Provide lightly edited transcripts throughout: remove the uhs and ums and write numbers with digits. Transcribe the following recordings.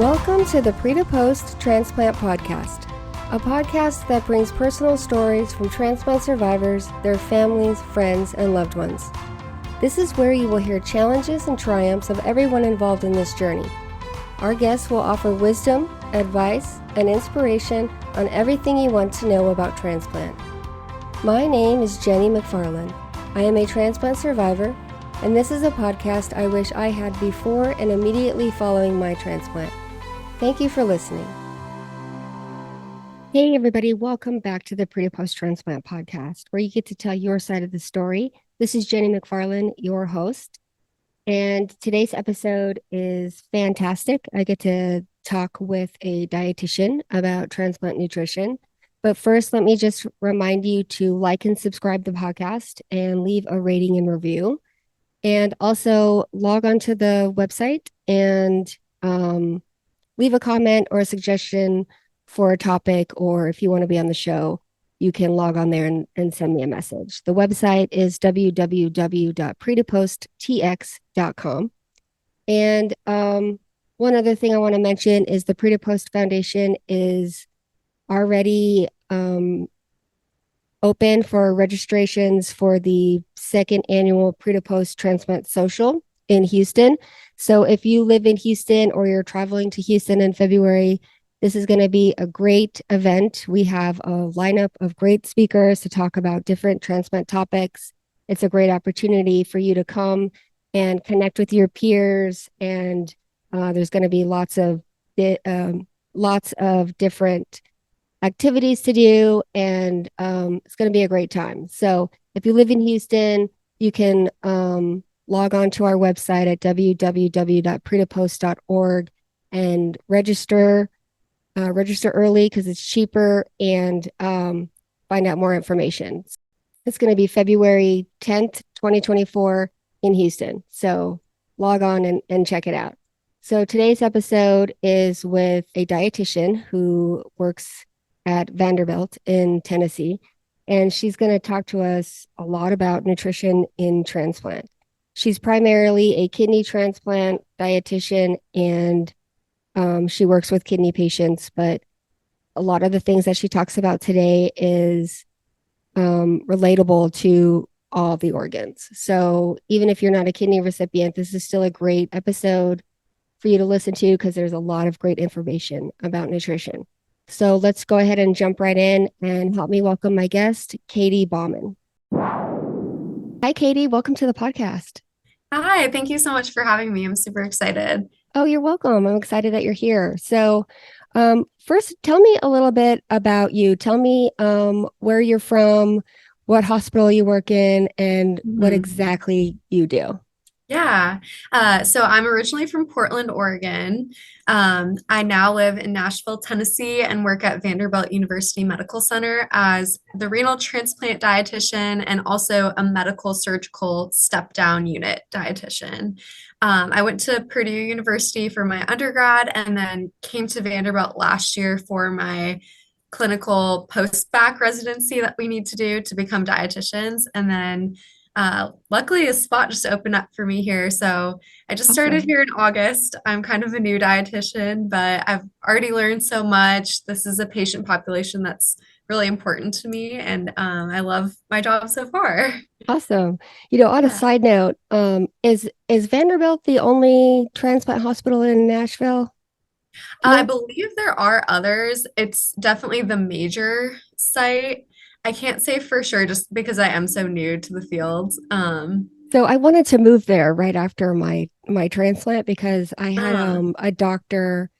Welcome to the Pre to Post Transplant Podcast, a podcast that brings personal stories from transplant survivors, their families, friends, and loved ones. This is where you will hear challenges and triumphs of everyone involved in this journey. Our guests will offer wisdom, advice, and inspiration on everything you want to know about transplant. My name is Jenny McFarland. I am a transplant survivor, and this is a podcast I wish I had before and immediately following my transplant. Thank you for listening. Hey everybody, welcome back to the Pre to Post Transplant Podcast, where you get to tell your side of the story. This is Jenny McFarland, your host, and today's episode is fantastic. I get to talk with a dietitian about transplant nutrition. But first, let me just remind you to like and subscribe the podcast and leave a rating and review. And also log onto the website and leave a comment or a suggestion for a topic, or if you want to be on the show, you can log on there and send me a message. The website is www.pretoposttx.com. And one other thing I want to mention is the Pre to Post Foundation is already open for registrations for the second annual Pre to Post Transplant Social in Houston. So if you live in Houston or you're traveling to Houston in February, this is going to be a great event. We have a lineup of great speakers to talk about different transplant topics. It's a great opportunity for you to come and connect with your peers. And there's going to be lots of different activities to do, and it's going to be a great time. So if you live in Houston, you can log on to our website at www.pretopost.org and register early because it's cheaper, and find out more information. It's going to be February 10th, 2024 in Houston. So log on and check it out. So today's episode is with a dietitian who works at Vanderbilt in Tennessee, and she's going to talk to us a lot about nutrition in transplant. She's primarily a kidney transplant dietitian, and she works with kidney patients, but a lot of the things that she talks about today is relatable to all the organs. So even if you're not a kidney recipient, this is still a great episode for you to listen to because there's a lot of great information about nutrition. So let's go ahead and jump right in and help me welcome my guest, Katie Baughman. Hi, Katie. Welcome to the podcast. Hi, thank you so much for having me. I'm super excited. Oh, you're welcome. I'm excited that you're here. So first, tell me a little bit about you. Tell me where you're from, what hospital you work in, and what exactly you do. Yeah. So I'm originally from Portland, Oregon. I now live in Nashville, Tennessee, and work at Vanderbilt University Medical Center as the renal transplant dietitian and also a medical surgical step-down unit dietitian. I went to Purdue University for my undergrad and then came to Vanderbilt last year for my clinical post-bac residency that we need to do to become dietitians. And then luckily a spot just opened up for me here. So I just started here in August. I'm kind of a new dietitian, but I've already learned so much. This is a patient population that's really important to me, and I love my job so far. Awesome. On a side note, is Vanderbilt the only transplant hospital in Nashville? I believe there are others. It's definitely the major site. I can't say for sure just because I am so new to the field. So I wanted to move there right after my transplant because I had a doctor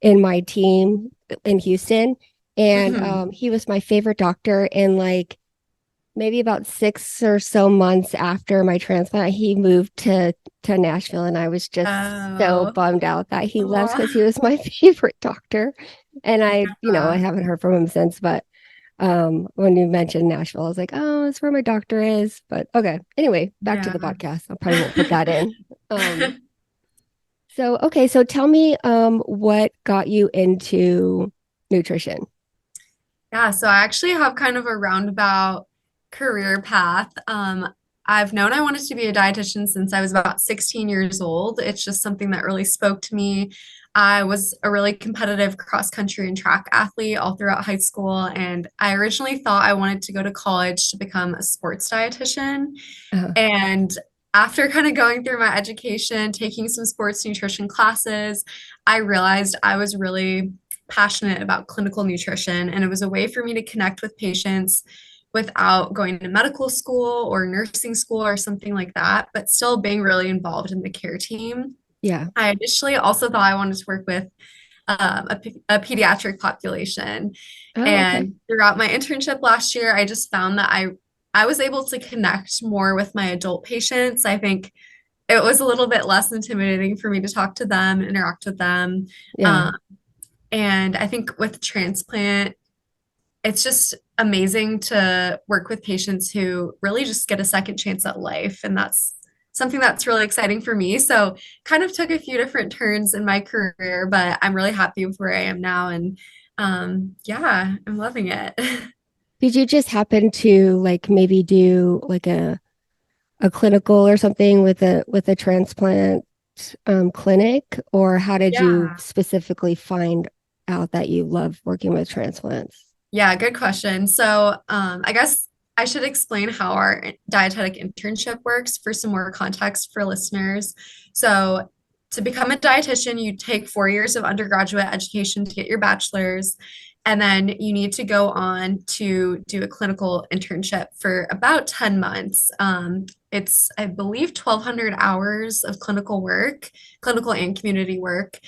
in my team in Houston, and he was my favorite doctor. And like maybe about 6 or so months after my transplant, he moved to Nashville, and I was just so bummed out that he left because he was my favorite doctor. And I haven't heard from him since, but when you mentioned Nashville, I was like, oh, that's where my doctor is. But okay. Anyway, back to the podcast. I probably won't put that in. So tell me what got you into nutrition? Yeah, so I actually have kind of a roundabout career path. I've known I wanted to be a dietitian since I was about 16 years old. It's just something that really spoke to me. I was a really competitive cross country and track athlete all throughout high school. And I originally thought I wanted to go to college to become a sports dietitian. Uh, And after kind of going through my education, taking some sports nutrition classes, I realized I was really passionate about clinical nutrition. And it was a way for me to connect with patients without going to medical school or nursing school or something like that, but still being really involved in the care team. yeah. I initially also thought I wanted to work with a pediatric population. Oh, okay. And throughout my internship last year, I just found that I was able to connect more with my adult patients. I think it was a little bit less intimidating for me to talk to them, interact with them. Yeah. Um, and I think with transplant, it's just amazing to work with patients who really just get a second chance at life. And that's something that's really exciting for me. So kind of took a few different turns in my career, but I'm really happy with where I am now. And yeah, I'm loving it. Did you just happen to like maybe do like a clinical or something with a transplant clinic, or how did you Yeah. specifically find out that you love working with transplants? Yeah, good question. So, I guess I should explain how our dietetic internship works for some more context for listeners. So, to become a dietitian, you take 4 years of undergraduate education to get your bachelor's, and then you need to go on to do a clinical internship for about 10 months. It's, I believe, 1,200 hours of clinical work, clinical and community work.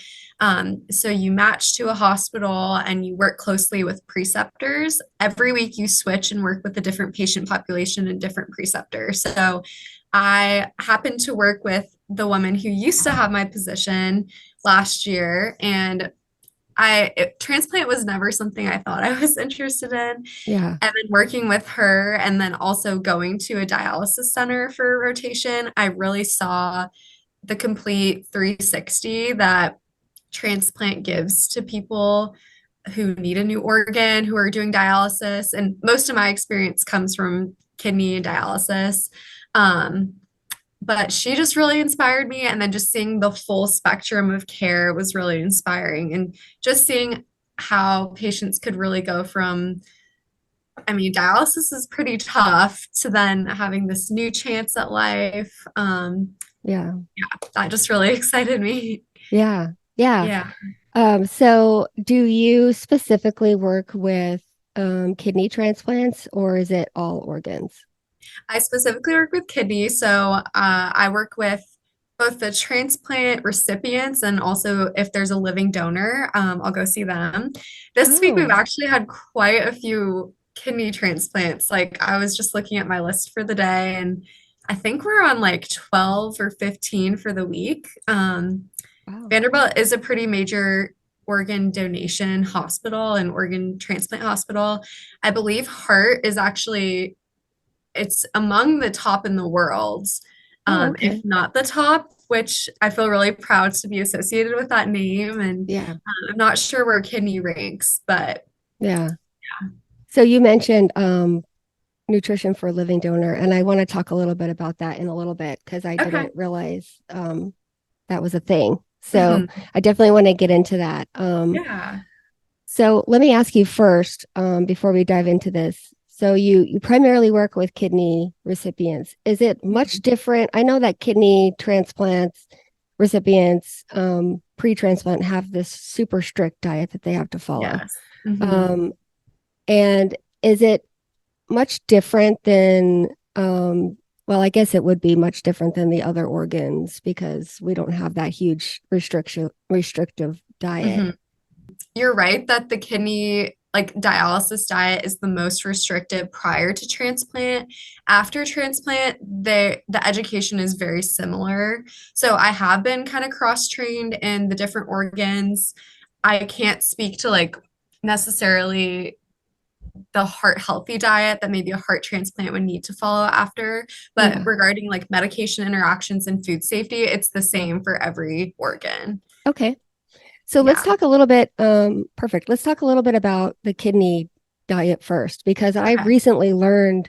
So you match to a hospital and you work closely with preceptors. Every week you switch and work with a different patient population and different preceptors. So I happened to work with the woman who used to have my position last year, and transplant was never something I thought I was interested in. Yeah. And then working with her and then also going to a dialysis center for rotation, I really saw the complete 360 that transplant gives to people who need a new organ, who are doing dialysis. And most of my experience comes from kidney dialysis. Um, but she just really inspired me. And then just seeing the full spectrum of care was really inspiring. And just seeing how patients could really go from, I mean, dialysis is pretty tough to then having this new chance at life. Yeah. That just really excited me. Yeah. Yeah. Yeah. So do you specifically work with kidney transplants, or is it all organs? I specifically work with kidney, so I work with both the transplant recipients and also if there's a living donor, I'll go see them. This week we've Oh, actually had quite a few kidney transplants. Like I was just looking at my list for the day, and I think we're on like 12 or 15 for the week. wow. Vanderbilt is a pretty major organ donation hospital and organ transplant hospital. I believe heart is actually it's among the top in the world, Oh, if okay. not the top, which I feel really proud to be associated with that name. And Yeah. I'm not sure where kidney ranks, but Yeah. So you mentioned nutrition for a living donor, and I want to talk a little bit about that in a little bit because I okay. didn't realize that was a thing. So Mhm. I definitely want to get into that. Yeah. So let me ask you first, before we dive into this. So you primarily work with kidney recipients. Is it much Mhm. different? I know that kidney transplants recipients pre-transplant have this super strict diet that they have to follow. Yes. Hmm. Um, and is it much different than well, I guess it would be much different than the other organs because we don't have that huge restrictive diet. Hmm. You're right that the kidney like dialysis diet is the most restrictive prior to transplant. After transplant, the education is very similar. So I have been kind of cross-trained in the different organs. I can't speak to like necessarily the heart healthy diet that maybe a heart transplant would need to follow after, but Yeah. regarding like medication interactions and food safety, it's the same for every organ. Okay. So let's Yeah. talk a little bit, perfect. Let's talk a little bit about the kidney diet first, because I Okay. recently learned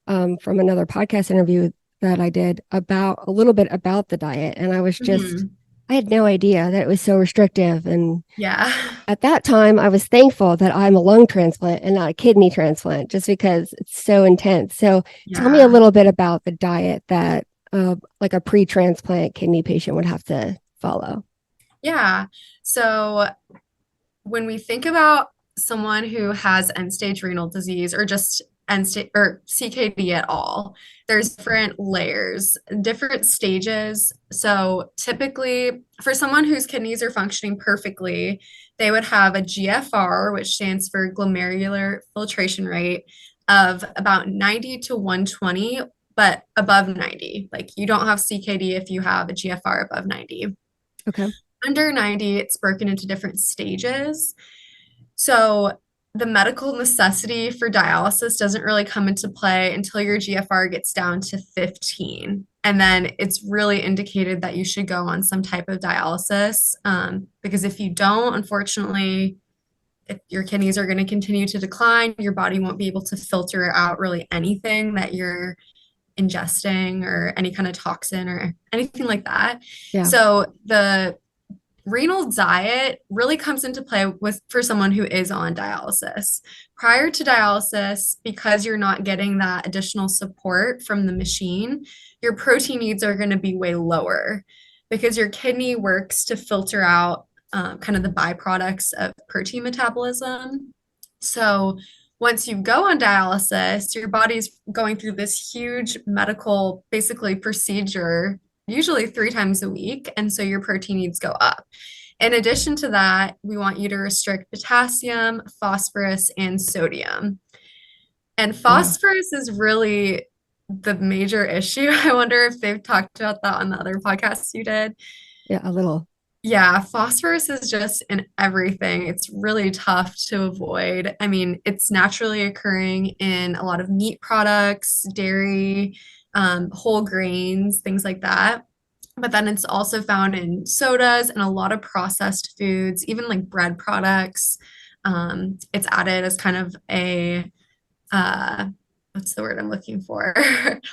from another podcast interview that I did about a little bit about the diet. And I was just Mhm. I had no idea that it was so restrictive. And Yeah. at that time, I was thankful that I'm a lung transplant and not a kidney transplant, just because it's so intense. So tell me a Yeah. little bit about the diet that like a pre-transplant kidney patient would have to follow. Yeah. So when we think about someone who has end stage renal disease or just end stage or CKD at all, there's different layers, different stages. So typically, for someone whose kidneys are functioning perfectly, they would have a GFR, which stands for glomerular filtration rate, of about 90 to 120, but above 90. Like you don't have CKD if you have a GFR above 90. Okay. Under 90, it's broken into different stages. So the medical necessity for dialysis doesn't really come into play until your GFR gets down to 15. And then it's really indicated that you should go on some type of dialysis, because if you don't, unfortunately, if your kidneys are going to continue to decline, your body won't be able to filter out really anything that you're ingesting or any kind of toxin or anything like that. Yeah. So the renal diet really comes into play with for someone who is on dialysis. Prior to dialysis, because you're not getting that additional support from the machine, your protein needs are going to be way lower because your kidney works to filter out kind of the byproducts of protein metabolism. So once you go on dialysis, your body's going through this huge medical, basically, procedure, usually 3 times a week. And so your protein needs go up. In addition to that, we want you to restrict potassium, phosphorus, and sodium. And Wow. phosphorus is really the major issue. I wonder if they've talked about that on the other podcasts you did. Yeah, a little. Yeah, phosphorus is just in everything. It's really tough to avoid. I mean, it's naturally occurring in a lot of meat products, dairy, whole grains, things like that. But then it's also found in sodas and a lot of processed foods, even like bread products. It's added as kind of a uh, what's the word I'm looking for?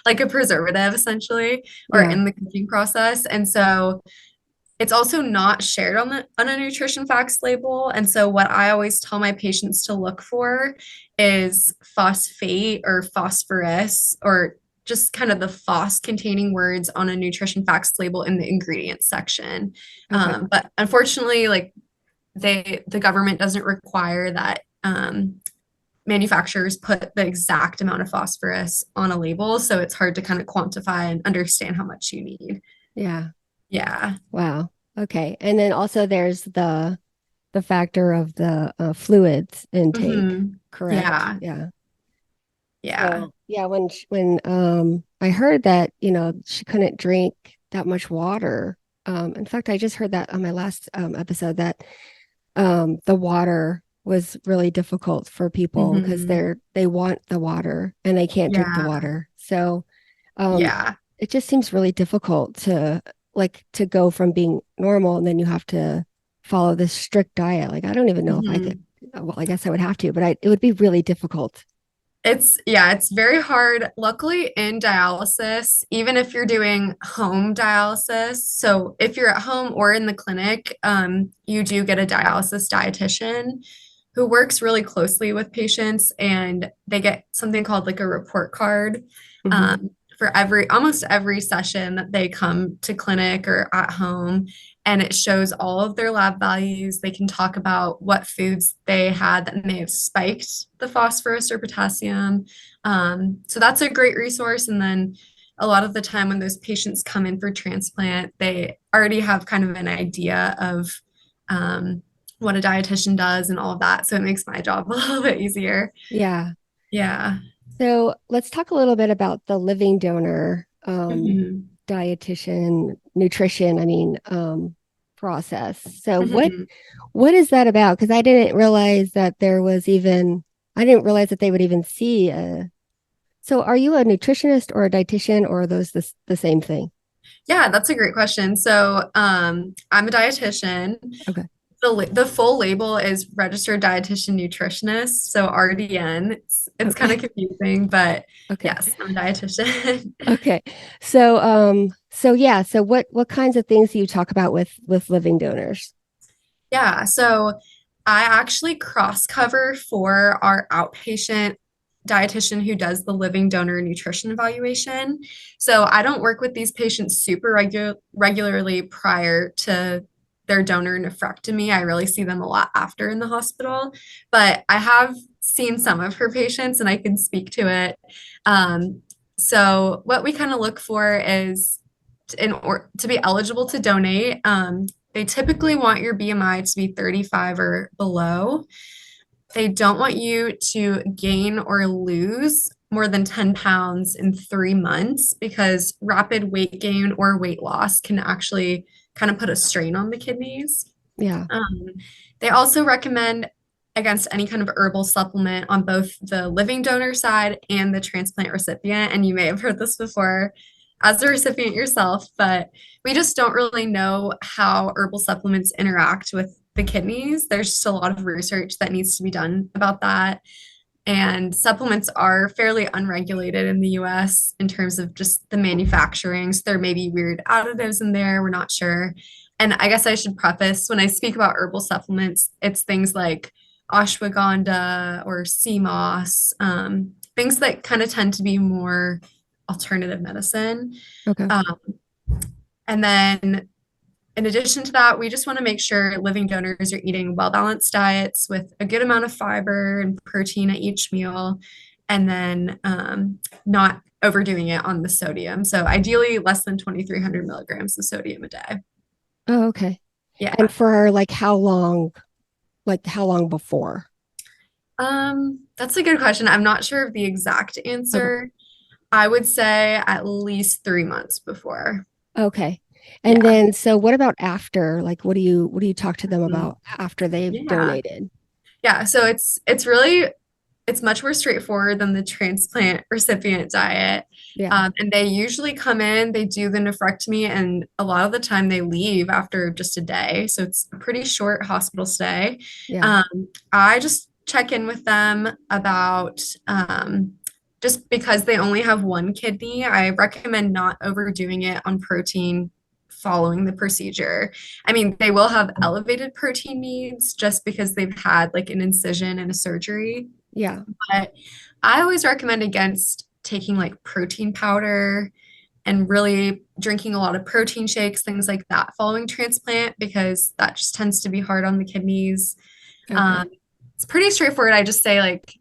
Like a preservative, essentially, or Yeah. in the cooking process. And so it's also not shared on a nutrition facts label. And so what I always tell my patients to look for is phosphate or phosphorus or just kind of the phos containing words on a nutrition facts label in the ingredients section. Okay. But unfortunately, like the government doesn't require that manufacturers put the exact amount of phosphorus on a label, so it's hard to kind of quantify and understand how much you need. Yeah. Yeah. Wow. Okay. And then also there's the factor of the fluids intake, Hmm. correct? Yeah. Yeah. Yeah. So yeah, when I heard that, she couldn't drink that much water. In fact, I just heard that on my last episode that the water was really difficult for people because Hmm. they want the water and they can't drink the Yeah. water. So um Yeah. it just seems really difficult to go from being normal and then you have to follow this strict diet. Like I don't even know if I could, Hmm. well, I guess I would have to, but it would be really difficult. It's very hard. Luckily, in dialysis, even if you're doing home dialysis, so if you're at home or in the clinic, you do get a dialysis dietitian who works really closely with patients, and they get something called like a report card Hmm. um, for every almost every session that they come to clinic or at home, and it shows all of their lab values. They can talk about what foods they had that may have spiked the phosphorus or potassium. So that's a great resource. And then a lot of the time when those patients come in for transplant, they already have kind of an idea of um, what a dietitian does and all of that. So it makes my job a little bit easier. Yeah. Yeah. So let's talk a little bit about the living donor Hmm. dietitian nutrition, process. So Hmm. what is that about? Because I didn't realize that they would even see a. So are you a nutritionist or a dietitian, or are those the same thing? Yeah, that's a great question. So I'm a dietitian. Okay. The full label is registered dietitian nutritionist, so RDN. It's kind of Okay. confusing, but Okay. yes, I'm a dietitian. Okay. So yeah, so what kinds of things do you talk about with living donors? Yeah, so I actually cross cover for our outpatient dietitian who does the living donor nutrition evaluation. So I don't work with these patients regularly prior to their donor nephrectomy. I really see them a lot after in the hospital, but I have seen some of her patients and I can speak to it. Um, so what we kind of look for is in or to be eligible to donate, they typically want your BMI to be 35 or below. They don't want you to gain or lose more than 10 pounds in 3 months because rapid weight gain or weight loss can actually kind of put a strain on the kidneys. Yeah. Um, they also recommend against any kind of herbal supplement on both the living donor side and the transplant recipient. And you may have heard this before as a recipient yourself, but we just don't really know how herbal supplements interact with the kidneys. There's just a lot of research that needs to be done about that. And supplements are fairly unregulated in the US in terms of just the manufacturing. So there may be weird additives in there. We're not sure. And I guess I should preface when I speak about herbal supplements, it's things like ashwagandha or sea moss, things that kind of tend to be more alternative medicine. Okay. Um, and then in addition to that, we just want to make sure living donors are eating well balanced diets with a good amount of fiber and protein at each meal, and then not overdoing it on the sodium. So, ideally, less than 2,300 milligrams of sodium a day. Oh, okay. And Yeah. for like how long before? That's a good question. I'm not sure of the exact Okay. answer. I would say at least 3 months before. Okay. And Yeah. then so what about after? Like what do you talk to them Mhm. about after they've Yeah. donated? Yeah. So it's really it's much more straightforward than the transplant recipient diet. Yeah. And they usually come in, they do the nephrectomy, and a lot of the time they leave after just a day. So it's a pretty short hospital stay. Yeah. Um, I just check in with them about just because they only have one kidney, I recommend not overdoing it on protein following the procedure. I mean, they will have elevated protein needs just because they've had like an incision and a surgery. Yeah. But I always recommend against taking like protein powder and really drinking a lot of protein shakes, things like that following transplant, because that just tends to be hard on the kidneys. Okay. Um, it's pretty straightforward. I just say, like,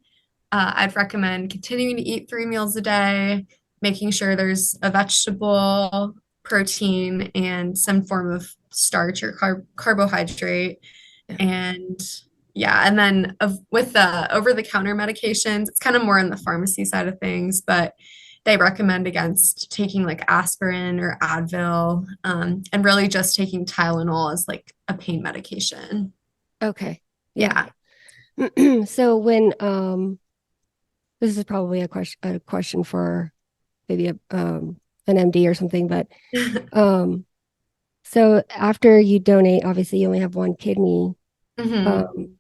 I'd recommend continuing to eat 3 meals a day, making sure there's a vegetable, protein, and some form of starch or carbohydrate. Yeah. And yeah, and then with the over the counter medications, it's kind of more on the pharmacy side of things, but they recommend against taking like aspirin or Advil, and really just taking Tylenol as like a pain medication. Okay. Yeah. Yeah. So when this is probably a question for maybe an MD or something, but um so after you donate, obviously you only have one kidney. hmm Um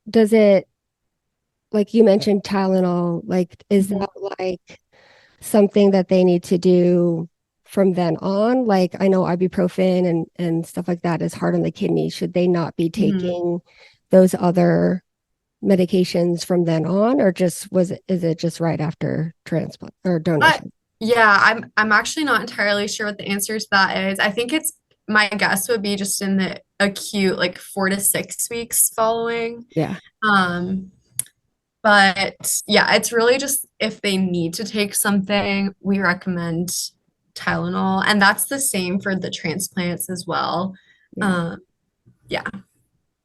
does it like you mentioned Tylenol, like is hmm that like something that they need to do from then on? Like I know ibuprofen and stuff like that is hard on the kidney. Should they not be hmm taking those other medications from then on, or just was it is it just right after transplant or But donation? yeah, I'm actually not entirely sure what the answer to that is. I think it's my guess would be just in the acute like 4 to 6 weeks following. Yeah. Um, but yeah, it's really just if they need to take something, we recommend Tylenol, and that's the same for the transplants as well. Yeah. Um, yeah.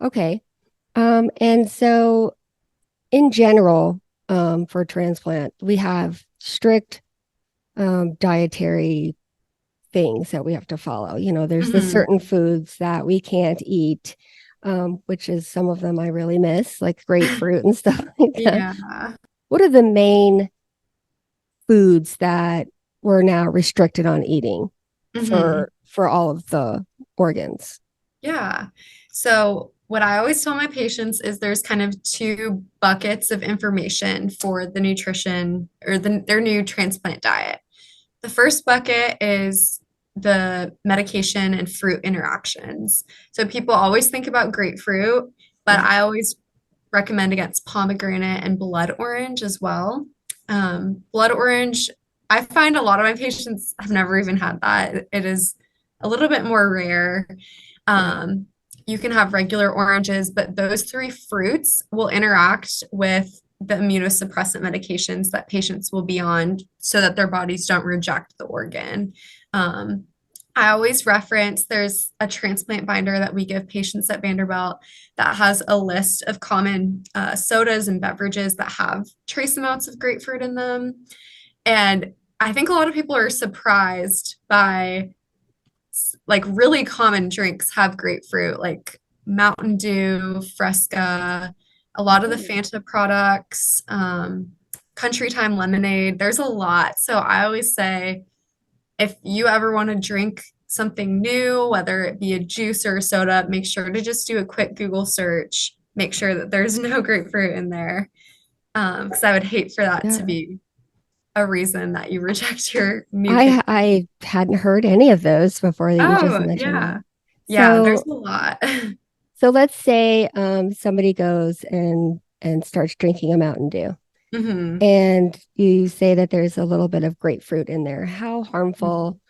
Okay. And so in general, for transplant, we have strict dietary things that we have to follow. You know, there's the Mhm. certain foods that we can't eat, which is some of them I really miss, like grapefruit and stuff like that. Yeah. What are the main foods that we're now restricted on eating Mhm. for all of the organs? Yeah. So what I always tell my patients is there's kind of two buckets of information for the nutrition or their new transplant diet. The first bucket is the medication and fruit interactions. So people always think about grapefruit, but Yeah. I always recommend against pomegranate and blood orange as well. Blood orange, I find a lot of my patients have never even had that. It is a little bit more rare. Yeah. Um, you can have regular oranges, but those three fruits will interact with the immunosuppressant medications that patients will be on so that their bodies don't reject the organ. Um, I always reference there's a transplant binder that we give patients at Vanderbilt that has a list of common sodas and beverages that have trace amounts of grapefruit in them. And I think a lot of people are surprised by like really common drinks have grapefruit, like Mountain Dew, Fresca, a lot of the Oh, Fanta products, Country Time lemonade. There's a lot. So I always say if you ever want to drink something new, whether it be a juice or a soda, make sure to just do a quick Google search. Make sure that there's no grapefruit in there. Because I would hate for that to yeah. be a reason that you reject your new kid. I hadn't heard any of those before that you just Oh, mentioned them. yeah. Yeah, there's So a lot. so let's say somebody goes and starts drinking a Mountain Dew, hmm and you say that there's a little bit of grapefruit in there. How harmful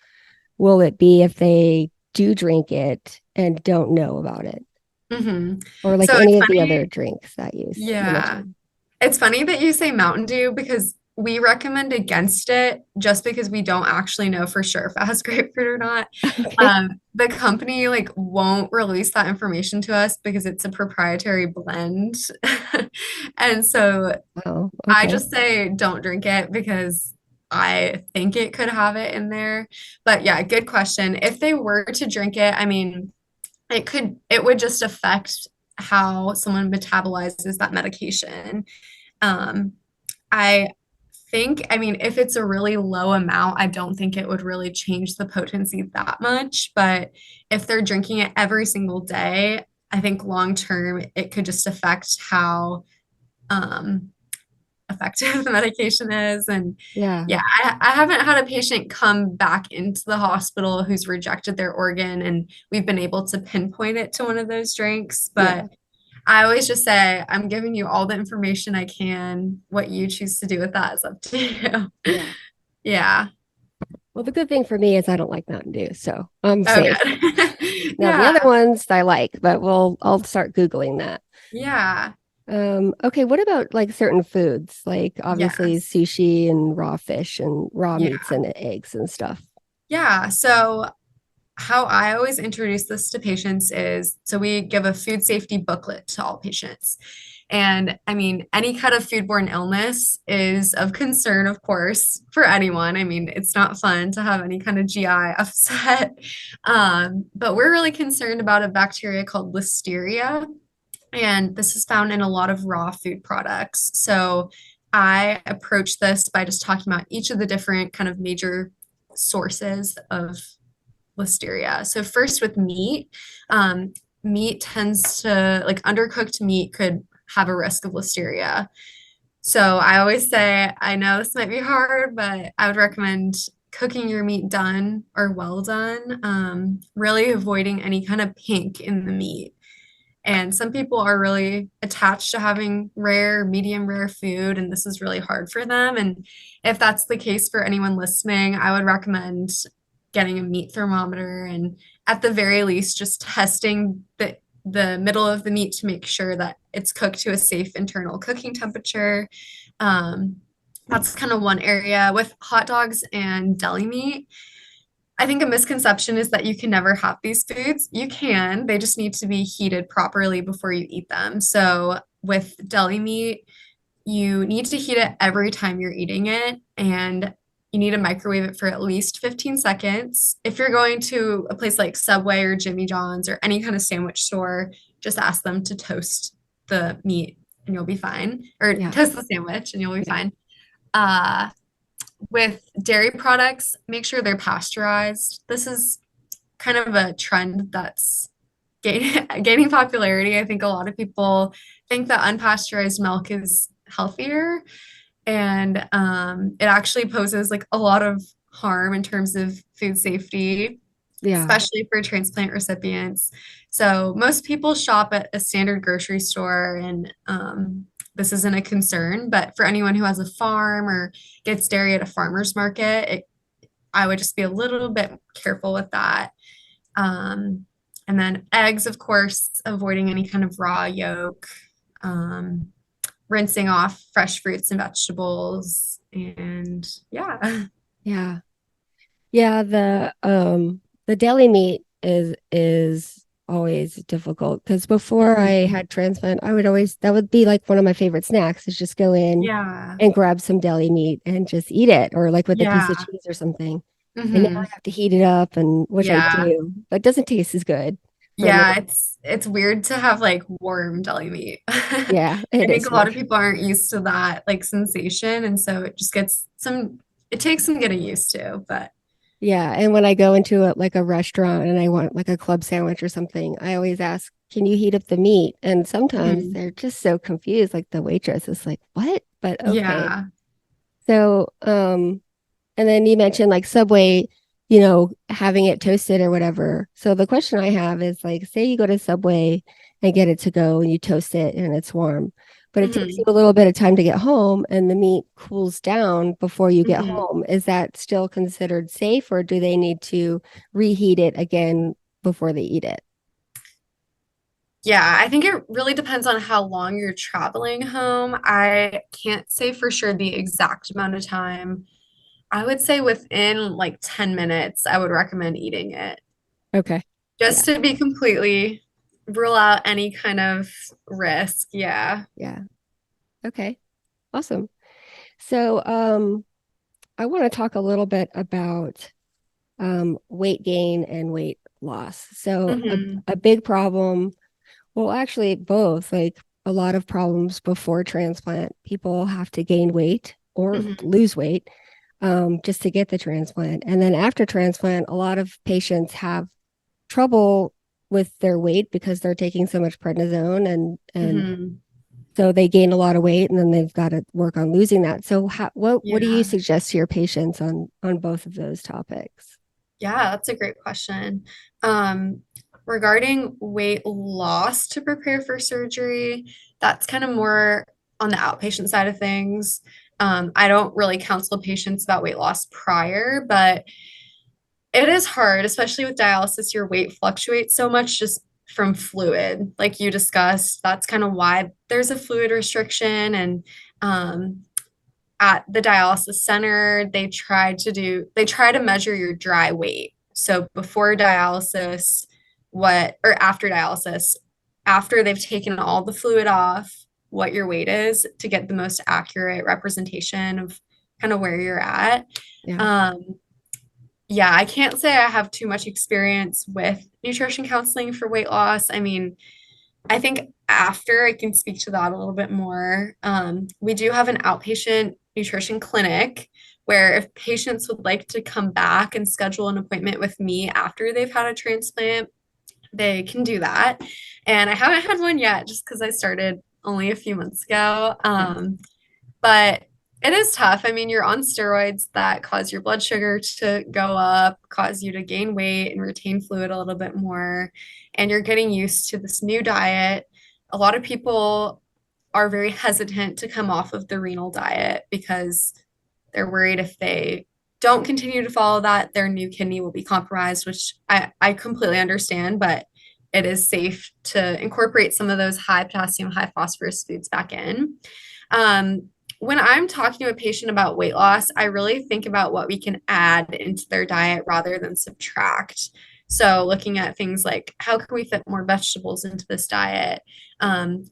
will it be if they do drink it and don't know about it? hmm Or like So any it's of the other funny. drinks that you Yeah. mentioned. It's funny that you say Mountain Dew because we recommend against it just because we don't actually know for sure if it has grapefruit or not. Okay. The company like won't release that information to us because it's a proprietary blend. And so Oh, I okay. just say don't drink it because I think it could have it in there. But yeah, good question. If they were to drink it, I mean, it would just affect how someone metabolizes that medication. Um, I I mean, if it's a really low amount, I don't think it would really change the potency that much. But if they're drinking it every single day, I think long term it could just affect how um, effective the medication is. And Yeah. yeah, I haven't had a patient come back into the hospital who's rejected their organ, and we've been able to pinpoint it to one of those drinks. Yeah. But I always just say, I'm giving you all the information I can. What you choose to do with that is up to you. Yeah. Yeah. Well, the good thing for me is I don't like Mountain Dew, so I'm Oh, safe. good. Now the other Yeah. ones I like, but I'll start Googling that. Yeah. Okay, what about like certain foods, like obviously Yes. sushi and raw fish and raw meats Yeah. and eggs and stuff? Yeah. So how I always introduce this to patients is so we give a food safety booklet to all patients. And I mean, any kind of foodborne illness is of concern, of course, for anyone. I mean, it's not fun to have any kind of GI upset. But we're really concerned about a bacteria called Listeria. And this is found in a lot of raw food products. So I approach this by just talking about each of the different kind of major sources of listeria. So first with meat, meat tends to like undercooked meat could have a risk of listeria. So I always say, I know this might be hard, but I would recommend cooking your meat done or well done, really avoiding any kind of pink in the meat. And some people are really attached to having rare, medium rare food, and this is really hard for them. And if that's the case for anyone listening, I would recommend getting a meat thermometer and at the very least just testing the middle of the meat to make sure that it's cooked to a safe internal cooking temperature. Um, that's kind of one area with hot dogs and deli meat. I think a misconception is that you can never have these foods. You can, they just need to be heated properly before you eat them. So with deli meat, you need to heat it every time you're eating it, and you need to microwave it for at least 15 seconds. If you're going to a place like Subway or Jimmy John's or any kind of sandwich store, just ask them to toast the meat and you'll be fine, or Yeah. toast the sandwich and you'll be Yeah. fine. Uh, with dairy products, make sure they're pasteurized. This is kind of a trend that's gaining popularity. I think a lot of people think that unpasteurized milk is healthier, and it actually poses like a lot of harm in terms of food safety, Yeah. especially for transplant recipients. So most people shop at a standard grocery store, and this isn't a concern, but for anyone who has a farm or gets dairy at a farmer's market, I would just be a little bit careful with that. Um, and then eggs, of course, avoiding any kind of raw yolk, um, rinsing off fresh fruits and vegetables, and yeah. Yeah. Yeah, the deli meat is always difficult because before I Mhm. had transplant, I would always that would be like one of my favorite snacks is just go in Yeah. and grab some deli meat and just eat it or like with a piece of Yeah. cheese or something. And now I Hmm. have to heat it up and which I Yeah. do, but it doesn't taste as good for me. Yeah, it's weird to have like warm deli meat. Yeah, I it think is a lot weird. of people aren't used to that like sensation, and so it takes some getting used to, but Yeah, and when I go into like a restaurant and I want like a club sandwich or something, I always ask, "Can you heat up the meat?" And sometimes mhm. they're just so confused, like the waitress is like, "What?" But okay. Yeah. So, and then you mentioned like Subway, having it toasted or whatever. So the question I have is like, say you go to Subway and get it to go and you toast it and it's warm, but it takes you Hmm. a little bit of time to get home and the meat cools down before you get Hmm. home. Is that still considered safe or do they need to reheat it again before they eat it? Yeah, I think it really depends on how long you're traveling home. I can't say for sure the exact amount of time. I would say within like 10 minutes, I would recommend eating it Okay. Yeah. just to be completely rule out any kind of risk. Yeah. Yeah. Okay. Awesome. So, I want to talk a little bit about weight gain and weight loss. So Hmm. a big problem, well, actually both, like a lot of problems before transplant, people have to gain weight or Hmm. lose weight just to get the transplant. And then after transplant, a lot of patients have trouble with their weight because they're taking so much prednisone and Hmm. so they gain a lot of weight and then they've got to work on losing that. So what do you Yeah. suggest to your patients on both of those topics? Yeah, that's a great question. Um, Regarding weight loss to prepare for surgery, that's kind of more on the outpatient side of things. I don't really counsel patients about weight loss prior, but it is hard, especially with dialysis. Your weight fluctuates so much just from fluid, like you discussed. That's kind of why there's a fluid restriction. And um, at the dialysis center, they try to measure your dry weight. So before dialysis, or after dialysis, after they've taken all the fluid off, what your weight is to get the most accurate representation of kind of where you're at. Yeah. Um, yeah, I can't say I have too much experience with nutrition counseling for weight loss. I mean, I think after I can speak to that a little bit more. We do have an outpatient nutrition clinic where if patients would like to come back and schedule an appointment with me after they've had a transplant, they can do that. And I haven't had one yet just because I started only a few months ago. Yeah. But it is tough. I mean, you're on steroids that cause your blood sugar to go up, cause you to gain weight and retain fluid a little bit more. And you're getting used to this new diet. A lot of people are very hesitant to come off of the renal diet because they're worried if they don't continue to follow that, their new kidney will be compromised, which I completely understand, but it is safe to incorporate some of those high potassium, high phosphorus foods back in. When I'm talking to a patient about weight loss, I really think about what we can add into their diet rather than subtract. So, looking at things like how can we fit more vegetables into this diet?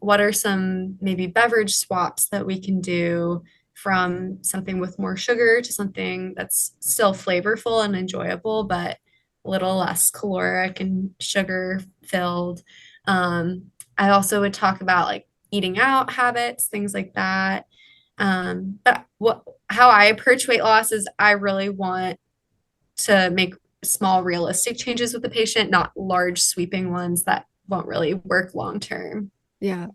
What are some maybe beverage swaps that we can do from something with more sugar to something that's still flavorful and enjoyable, but a little less caloric and sugar filled? I also would talk about like eating out habits, things like that. But how I approach weight loss is I really want to make small, realistic changes with the patient, not large, sweeping ones that won't really work long term. Yeah.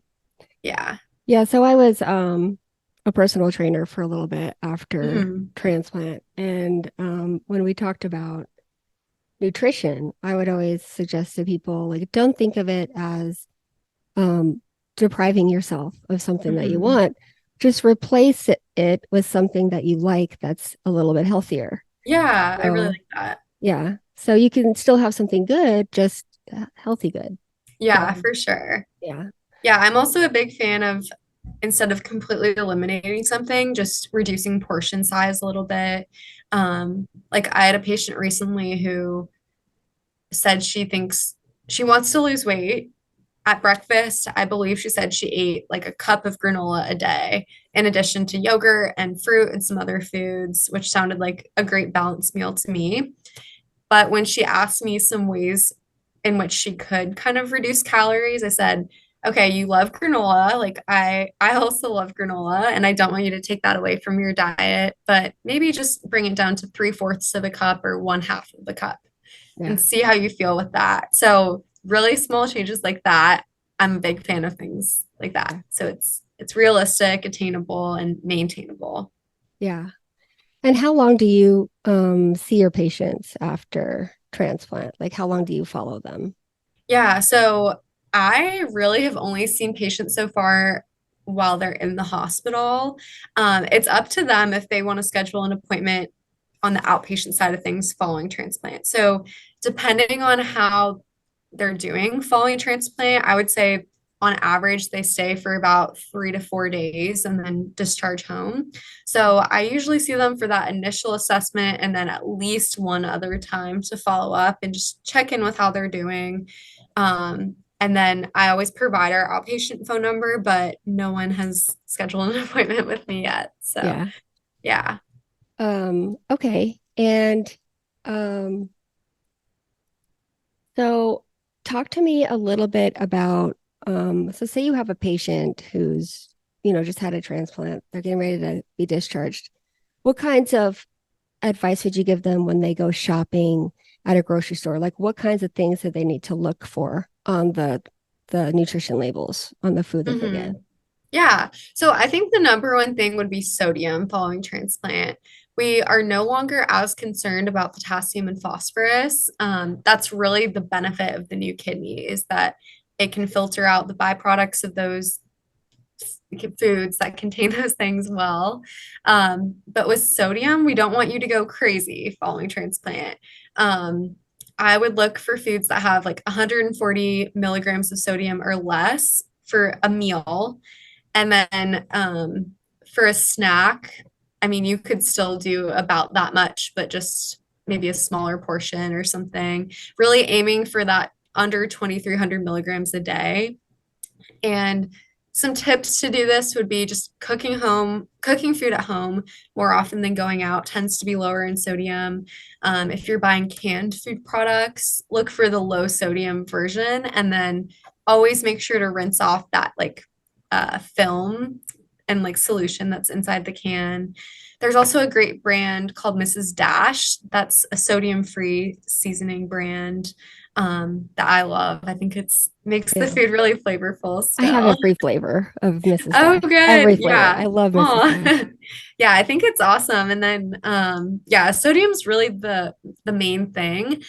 Yeah. Yeah. So I was a personal trainer for a little bit after Mhm. transplant. And when we talked about nutrition, I would always suggest to people like don't think of it as um depriving yourself of something that you Mhm. want. Just replace it with something that you like that's a little bit healthier. Yeah, I really So like that. yeah. So you can still have something good, just healthy good. Yeah, So for sure. yeah. Yeah, I'm also a big fan of instead of completely eliminating something, just reducing portion size a little bit. Like I had a patient recently who said she thinks she wants to lose weight. At breakfast, I believe she said she ate like a cup of granola a day, in addition to yogurt and fruit and some other foods, which sounded like a great balanced meal to me. But when she asked me some ways in which she could kind of reduce calories, I said, okay, you love granola. Like I also love granola, and I don't want you to take that away from your diet, but maybe just bring it down to three-fourths of a cup or one half of the cup Yeah. and see how you feel with that. So really small changes like that. I'm a big fan of things like that. Yeah. So it's realistic, attainable, and maintainable. Yeah. And how long do you see your patients after transplant? Like how long do you follow them? Yeah, so I really have only seen patients so far while they're in the hospital. It's up to them if they want to schedule an appointment on the outpatient side of things following transplant. So, depending on how they're doing following transplant, I would say on average they stay for about 3 to 4 days and then discharge home. So, I usually see them for that initial assessment and then at least one other time to follow up and just check in with how they're doing. And then I always provide our outpatient phone number, but no one has scheduled an appointment with me yet. So, Yeah. yeah. Okay. And um, so talk to me a little bit about so say you have a patient who's, just had a transplant, they're getting ready to be discharged. What kinds of advice would you give them when they go shopping at a grocery store? Like what kinds of things that they need to look for on the nutrition labels on the food that they get? Mhm. Yeah. So I think the number one thing would be sodium following transplant. We are no longer as concerned about potassium and phosphorus. That's really the benefit of the new kidney is that it can filter out the byproducts of those foods that contain those things well. But with sodium, we don't want you to go crazy following transplant. Um, I would look for foods that have like 140 milligrams of sodium or less for a meal. And then for a snack, I mean, you could still do about that much, but just maybe a smaller portion or something. Really aiming for that under 2,300 milligrams a day. And some tips to do this would be just cooking food at home more often than going out tends to be lower in sodium. If you're buying canned food products, look for the low sodium version and then always make sure to rinse off that like film and like solution that's inside the can. There's also a great brand called Mrs. Dash. That's a sodium-free seasoning brand that I love. I think it's makes the Yeah. food really flavorful I have still. every flavor of Mrs. Oh, Dash. good. Every flavor. Yeah. I love Mrs. Oh, Dash. yeah, I think it's awesome. And then yeah, sodium's really the main thing.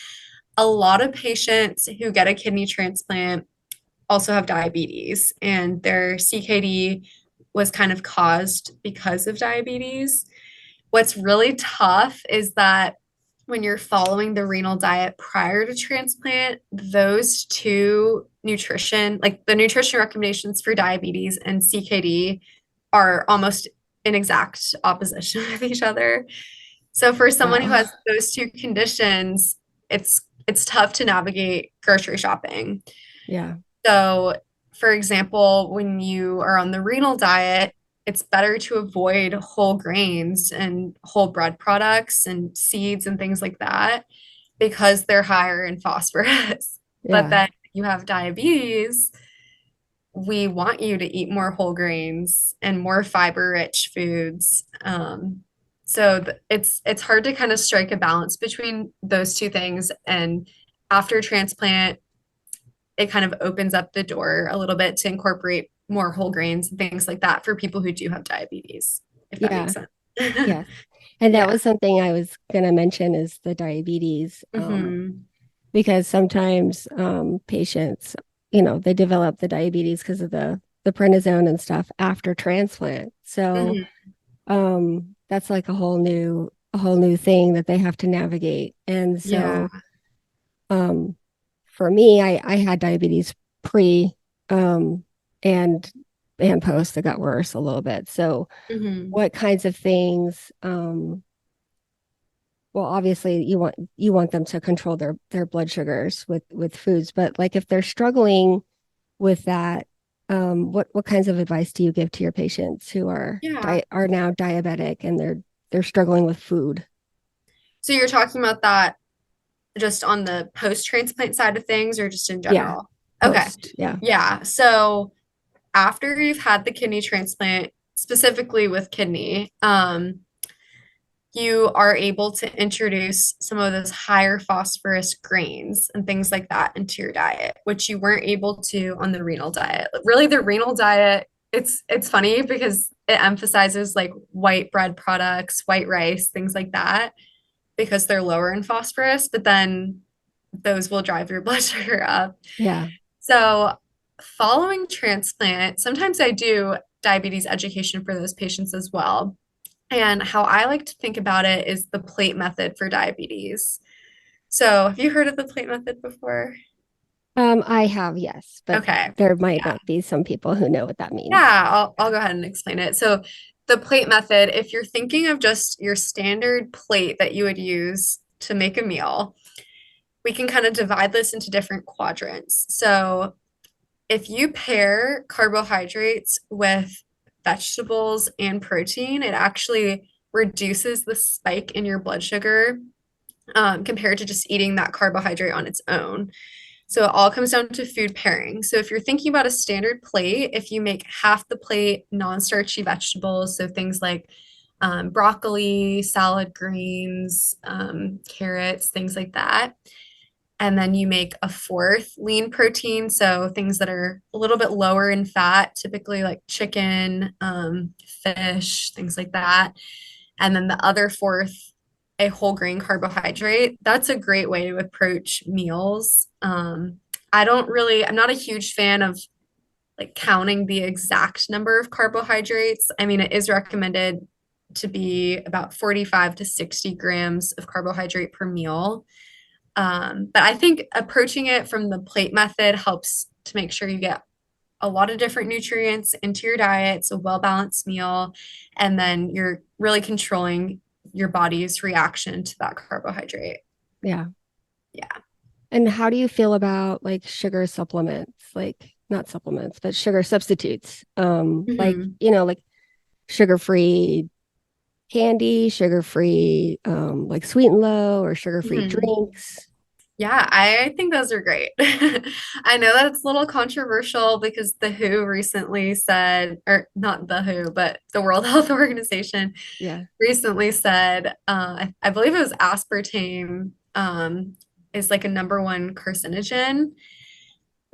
A lot of patients who get a kidney transplant also have diabetes, and their CKD was kind of caused because of diabetes. What's really tough is that when you're following the renal diet prior to transplant, those two nutrition, like the nutrition recommendations for diabetes and CKD, are almost in exact opposition with each other. So for someone who Wow. has those two conditions, it's tough to navigate grocery shopping. Yeah. So, for example, when you are on the renal diet, it's better to avoid whole grains and whole bread products and seeds and things like that because they're higher in phosphorus. But Yeah. then you have diabetes, we want you to eat more whole grains and more fiber rich foods. So it's hard to kind of strike a balance between those two things. And after transplant, it kind of opens up the door a little bit to incorporate more whole grains and things like that for people who do have diabetes, if that makes Yeah. sense. Yes. And that Yeah. was something I was going to mention is the diabetes, Hmm. because sometimes patients, they develop the diabetes because of the prednisone and stuff after transplant. So Hmm. that's like a whole new thing that they have to navigate. And Yeah. so um, for me, I had diabetes pre um, and and post. It got worse a little bit. So Hmm. what kinds of things? Well, obviously you want them to control their blood sugars with foods, but like if they're struggling with that, what kinds of advice do you give to your patients who Yeah. are now diabetic and they're struggling with food? So you're talking about that just on the post-transplant side of things or just in Yeah, general? Okay. post. Yeah, Yeah. So after you've had the kidney transplant, specifically with kidney, you are able to introduce some of those higher phosphorus grains and things like that into your diet, which you weren't able to on the renal diet. Really, the renal diet, it's funny because it emphasizes like white bread products, white rice, things like that, because they're lower in phosphorus, but then those will drive your blood sugar up. yeah. So, following transplant, sometimes I do diabetes education for those patients as well. And how I like to think about it is the plate method for diabetes. So, have you heard of the plate method before? I have, yes, but Okay. there might Yeah. not be some people who know what that means. Yeah, I'll go ahead and explain it. So, the plate method, if you're thinking of just your standard plate that you would use to make a meal, we can kind of divide this into different quadrants. So, if you pair carbohydrates with vegetables and protein, it actually reduces the spike in your blood sugar compared to just eating that carbohydrate on its own. So it all comes down to food pairing. So if you're thinking about a standard plate, if you make half the plate non-starchy vegetables, so things like broccoli, salad greens, carrots, things like that, and then you make a fourth lean protein, so things that are a little bit lower in fat, typically like chicken, fish, things like that. And then the other fourth, a whole grain carbohydrate. That's a great way to approach meals. I'm not a huge fan of like counting the exact number of carbohydrates. I mean, it is recommended to be about 45 to 60 grams of carbohydrate per meal. But I think approaching it from the plate method helps to make sure you get a lot of different nutrients into your diet. It's a well balanced meal. And then you're really controlling your body's reaction to that carbohydrate. Yeah. Yeah. And how do you feel about like sugar supplements? Like not supplements, but sugar substitutes. Mhm. Like sugar-free candy, sugar-free like sweet and low or sugar-free Mhm. drinks. Yeah, I think those are great. I know that it's a little controversial because the WHO recently said, or not the WHO, but the World Health Organization Yeah. recently said, I believe it was aspartame, is like a number one carcinogen.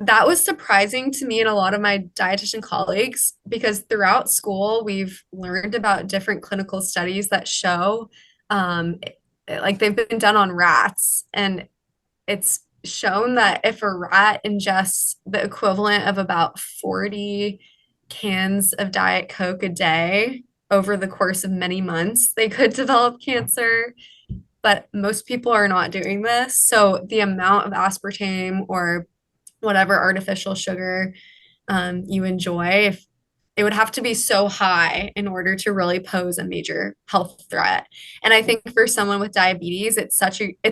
That was surprising to me and a lot of my dietitian colleagues because throughout school we've learned about different clinical studies that show, like they've been done on rats, and it's shown that if a rat ingests the equivalent of about 40 cans of Diet Coke a day over the course of many months, they could develop cancer. But most people are not doing this. So the amount of aspartame or whatever artificial sugar you enjoy, if it would have to be so high in order to really pose a major health threat. And I think for someone with diabetes, it's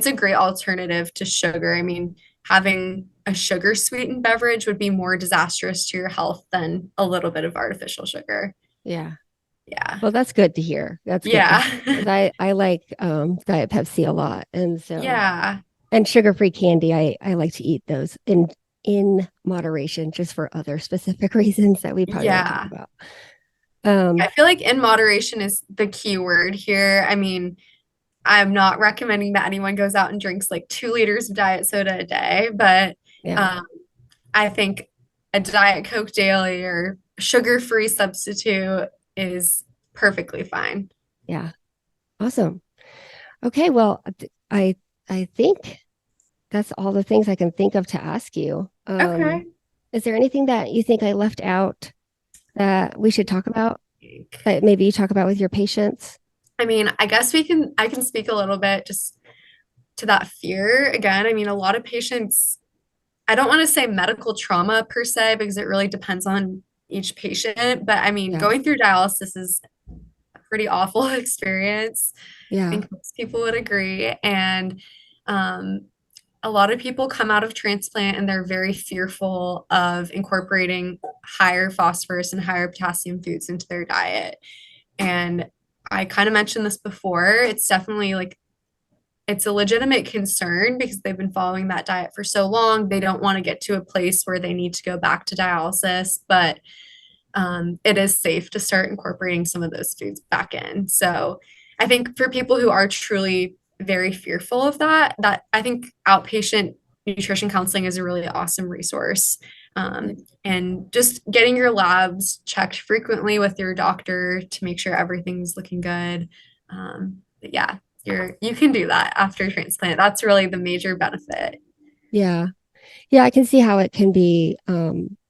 a great alternative to sugar. I mean, having a sugar sweetened beverage would be more disastrous to your health than a little bit of artificial sugar. Yeah. Yeah. Well, that's good to hear. That's good to Yeah. hear because I like Diet Pepsi a lot, and so Yeah. and sugar-free candy. I like to eat those in moderation, just for other specific reasons that we probably won't talk Yeah. about. I Um, feel like in moderation is the key word here. I mean, I'm not recommending that anyone goes out and drinks like 2 liters of diet soda a day, but yeah, um, I think a Diet Coke daily or sugar-free substitute is perfectly fine. Yeah. Awesome. Okay. Well, I think that's all the things I can think of to ask you. Okay. Is there anything that you think I left out that we should talk about that maybe you talk about with your patients? I mean, I guess I can speak a little bit just to that fear again. I mean, a lot of patients, I don't want to say medical trauma per se, because it really depends on each patient. But I mean, Yeah. going through dialysis is a pretty awful experience. I Yeah. think most people would agree. And um, a lot of people come out of transplant and they're very fearful of incorporating higher phosphorus and higher potassium foods into their diet. And I kind of mentioned this before. It's definitely like it's a legitimate concern because they've been following that diet for so long. They don't want to get to a place where they need to go back to dialysis, but it is safe to start incorporating some of those foods back in. So I think for people who are truly very fearful of that, that I think outpatient nutrition counseling is a really awesome resource. And just getting your labs checked frequently with your doctor to make sure everything's looking good. But yeah, you can do that after transplant. That's really the major benefit. Yeah. Yeah, I can see how it can be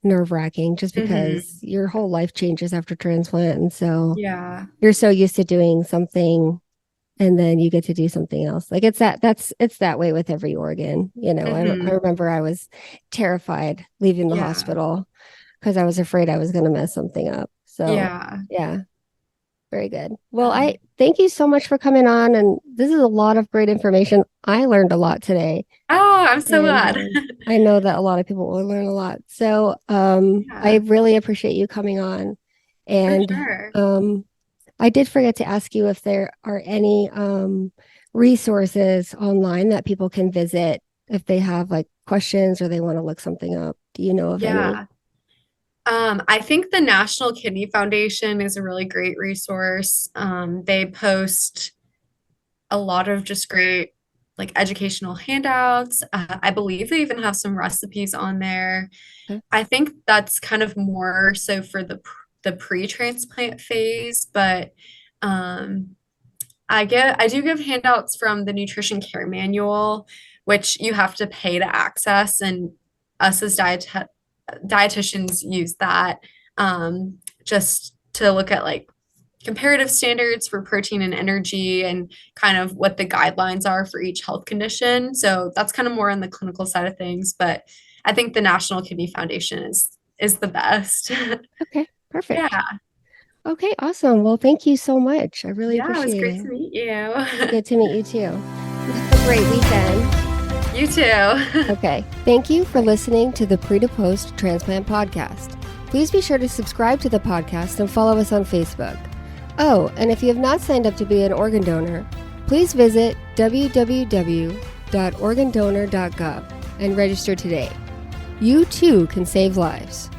nerve-wracking just because Hmm. your whole life changes after transplant. And so Yeah. you're so used to doing something and then you get to do something else. Like it's that way with every organ. I Hmm. remember I was terrified leaving the Yeah. hospital because I was afraid I was going to mess something up. So, Yeah. yeah, very good. Well, I Um, thank you so much for coming on. And this is a lot of great information. I learned a lot today. oh, I'm so And glad. I know that a lot of people will learn a lot. So I Yeah, really appreciate you coming on. for And sure. I did forget to ask you if there are any resources online that people can visit if they have like questions or they want to look something up. Do you know of any? Yeah. I think the National Kidney Foundation is a really great resource. They post a lot of just great like educational handouts. I believe they even have some recipes on there. Okay. I think that's kind of more so for the pre-transplant phase, but um, I do give handouts from the nutrition care manual, which you have to pay to access, and us as dietitians use that just to look at like comparative standards for protein and energy and kind of what the guidelines are for each health condition. So that's kind of more on the clinical side of things, but I think the National Kidney Foundation is the best. Okay. Perfect. Yeah. Okay. Awesome. Well, thank you so much. I really Yeah, it was appreciate great it. to meet you. Good to meet you too. Have a great weekend. You too. Okay. Thank you for listening to the Pre to Post Transplant Podcast. Please be sure to subscribe to the podcast and follow us on Facebook. Oh, and if you have not signed up to be an organ donor, please visit www.organdonor.gov and register today. You too can save lives.